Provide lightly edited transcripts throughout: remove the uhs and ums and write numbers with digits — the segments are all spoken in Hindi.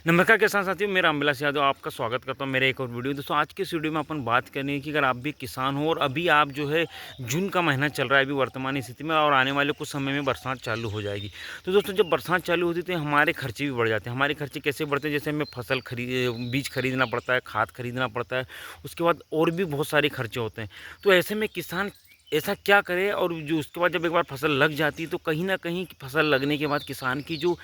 नमस्कार किसान साथियों, मेरा अमबिलास यादव आपका स्वागत करता हूं मेरे एक और वीडियो। दोस्तों आज के इस वीडियो में अपन बात करेंगे कि अगर आप भी किसान हो और अभी आप जो है जून का महीना चल रहा है अभी वर्तमान स्थिति में और आने वाले कुछ समय में बरसात चालू हो जाएगी। तो दोस्तों जब बरसात चालू होती है तो हमारे खर्चे भी बढ़ जाते हैं। हमारे खर्चे कैसे बढ़ते हैं? जैसे हमें बीज खरीदना पड़ता है, खाद खरीदना पड़ता है, उसके बाद और भी बहुत सारे खर्चे होते हैं। तो ऐसे में किसान ऐसा क्या करे? और जो उसके बाद जब एक बार फसल लग जाती है तो कहीं ना कहीं फसल लगने के बाद किसान की जो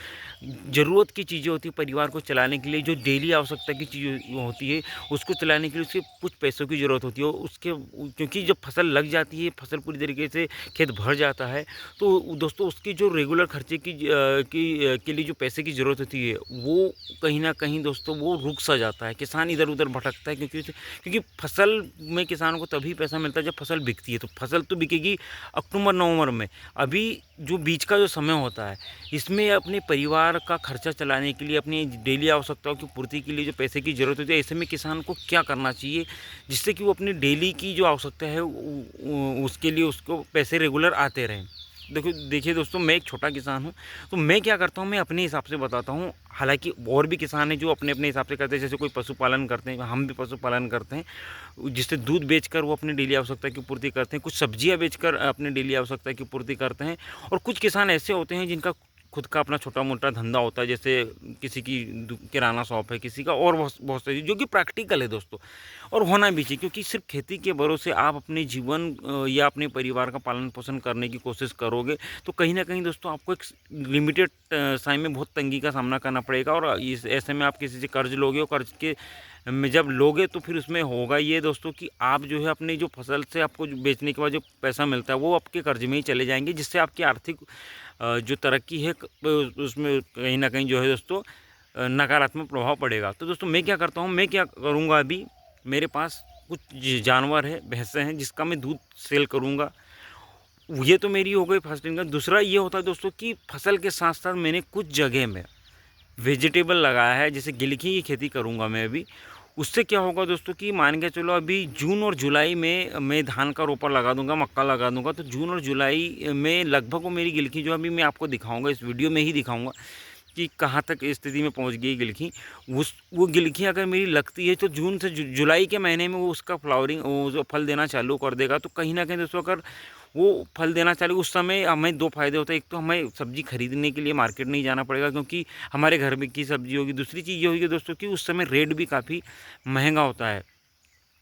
ज़रूरत की चीज़ें होती है परिवार को चलाने के लिए, जो डेली आवश्यकता की चीज़ें होती है उसको चलाने के लिए उसे कुछ पैसों की ज़रूरत होती है। उसके क्योंकि जब फसल लग जाती है, फसल पूरी तरीके से खेत भर जाता है, तो दोस्तों उसकी जो रेगुलर खर्चे के लिए जो पैसे की ज़रूरत होती है वो कहीं ना कहीं दोस्तों वो रुक सा जाता है। किसान इधर उधर भटकता है क्योंकि फसल में किसान को तभी पैसा मिलता है जब फसल बिकती है। तो फसल तो बिकेगी अक्टूबर नवंबर में। अभी जो बीच का जो समय होता है इसमें अपने परिवार का खर्चा चलाने के लिए, अपनी डेली आवश्यकताओं की पूर्ति के लिए जो पैसे की ज़रूरत होती है, ऐसे में किसान को क्या करना चाहिए जिससे कि वो अपनी डेली की जो आवश्यकता है उसके लिए उसको पैसे रेगुलर आते रहें। देखिए दोस्तों, मैं एक छोटा किसान हूँ, तो मैं क्या करता हूँ मैं अपने हिसाब से बताता हूँ। हालांकि और भी किसान हैं जो अपने अपने हिसाब से करते हैं, जैसे कोई पशुपालन करते हैं, हम भी पशुपालन करते हैं जिससे दूध बेचकर वो अपनी डेली आवश्यकता की पूर्ति करते हैं, कुछ सब्जियां बेचकर अपनी डेली आवश्यकता की पूर्ति करते हैं। और कुछ किसान ऐसे होते हैं जिनका खुद का अपना छोटा मोटा धंधा होता है, जैसे किसी की किराना शॉप है, किसी का और बहुत बहुत सारी, जो कि प्रैक्टिकल है दोस्तों, और होना भी चाहिए। क्योंकि सिर्फ खेती के भरोसे आप अपने जीवन या अपने परिवार का पालन पोषण करने की कोशिश करोगे तो कहीं ना कहीं दोस्तों आपको एक लिमिटेड समय में बहुत तंगी का सामना करना पड़ेगा। और इस ऐसे में आप किसी से कर्ज लोगे और कर्ज के में जब लोगे तो फिर उसमें होगा ये दोस्तों कि आप जो है अपनी जो फसल से आपको जो बेचने के बाद जो पैसा मिलता है वो आपके कर्ज में ही चले जाएंगे, जिससे आपकी आर्थिक जो तरक्की है उसमें कहीं ना कहीं जो है दोस्तों नकारात्मक प्रभाव पड़ेगा। तो दोस्तों मैं क्या करता हूँ, मैं क्या करूँगा, अभी मेरे पास कुछ जानवर है, भैंसें हैं जिसका मैं दूध सेल करूँगा। ये तो मेरी हो गई फर्स्ट इनकम। दूसरा ये होता है दोस्तों कि फसल के साथ साथ मैंने कुछ जगह में वेजिटेबल लगाया है, जैसे गिलकी की खेती करूँगा मैं अभी। उससे क्या होगा दोस्तों कि मान के चलो अभी जून और जुलाई में मैं धान का रोपा लगा दूंगा, मक्का लगा दूंगा, तो जून और जुलाई में लगभग वो मेरी गिलकी जो अभी मैं आपको दिखाऊंगा, इस वीडियो में ही दिखाऊंगा कि कहाँ तक स्थिति में पहुंच गई गिलकी। वो गिलकी अगर मेरी लगती है तो जून से जुलाई के महीने में वो उसका फ्लावरिंग, वो जो फल देना चालू कर देगा। तो कहीं ना कहीं दोस्तों अगर वो फल देना चालू, उस समय हमें दो फायदे होते हैं। एक तो हमें सब्ज़ी खरीदने के लिए मार्केट नहीं जाना पड़ेगा क्योंकि हमारे घर में की सब्ज़ी होगी। दूसरी चीज़ ये होगी दोस्तों कि उस समय रेट भी काफ़ी महंगा होता है,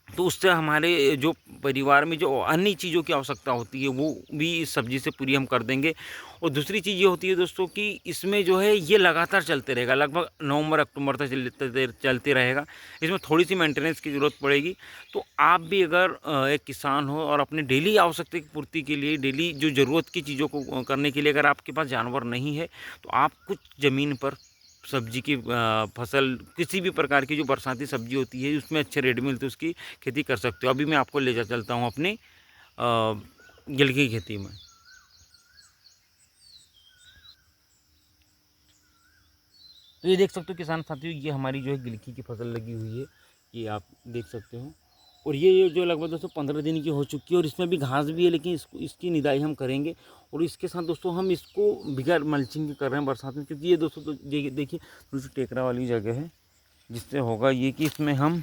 तो उससे हमारे जो परिवार में जो अन्य चीज़ों की आवश्यकता होती है वो भी इस सब्ज़ी से पूरी हम कर देंगे। और दूसरी चीज़ ये होती है दोस्तों कि इसमें जो है ये लगातार चलते रहेगा, लगभग नवंबर अक्टूबर तक चलते रहेगा। इसमें थोड़ी सी मेंटेनेंस की ज़रूरत पड़ेगी। तो आप भी अगर एक किसान हो और अपने डेली आवश्यकता की पूर्ति के लिए, डेली जो ज़रूरत की चीज़ों को करने के लिए अगर आपके पास जानवर नहीं है तो आप कुछ ज़मीन पर सब्जी की फसल, किसी भी प्रकार की जो बरसाती सब्जी होती है उसमें अच्छे रेट मिलते हैं, उसकी खेती कर सकते हो। अभी मैं आपको ले जा चलता हूँ अपनी गिलकी की खेती में। तो ये देख सकते हो किसान साथियों, ये हमारी जो है गिलकी की फसल लगी हुई है, ये आप देख सकते हो। और ये जो लगभग दोस्तों 15 दिन की हो चुकी है और इसमें भी घास भी है, लेकिन इसकी निदाई हम करेंगे। और इसके साथ दोस्तों हम इसको बिगैर मल्चिंग के कर रहे हैं बरसात में, क्योंकि ये दोस्तों तो देखिए थोड़ी सी टेकरा वाली जगह है, जिससे होगा ये कि इसमें हम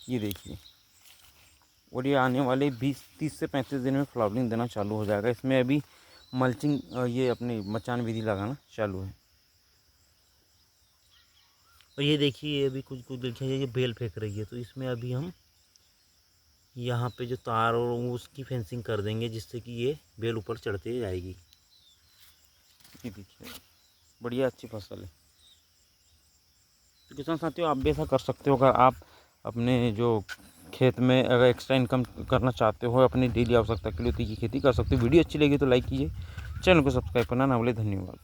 ये देखिए, और ये आने वाले 20-30 से 35 दिन में फ्लावरिंग देना चालू हो जाएगा। इसमें अभी मल्चिंग, ये अपनी मचान विधि लगाना चालू है। और ये देखिए अभी कुछ कुछ देखिए ये बेल फेंक रही है, तो इसमें अभी हम यहाँ पे जो तार और उसकी फेंसिंग कर देंगे जिससे कि ये बेल ऊपर चढ़ते जाएगी। ये देखिए बढ़िया अच्छी फसल है। तो किसान साथियों आप भी ऐसा कर सकते हो। अगर आप अपने जो खेत में अगर एक्स्ट्रा इनकम करना चाहते हो अपनी डेली आवश्यकता के लिए, तो ये खेती कर सकते हो। वीडियो अच्छी लगी तो लाइक कीजिए, चैनल को सब्सक्राइब करना ना भूलें। धन्यवाद।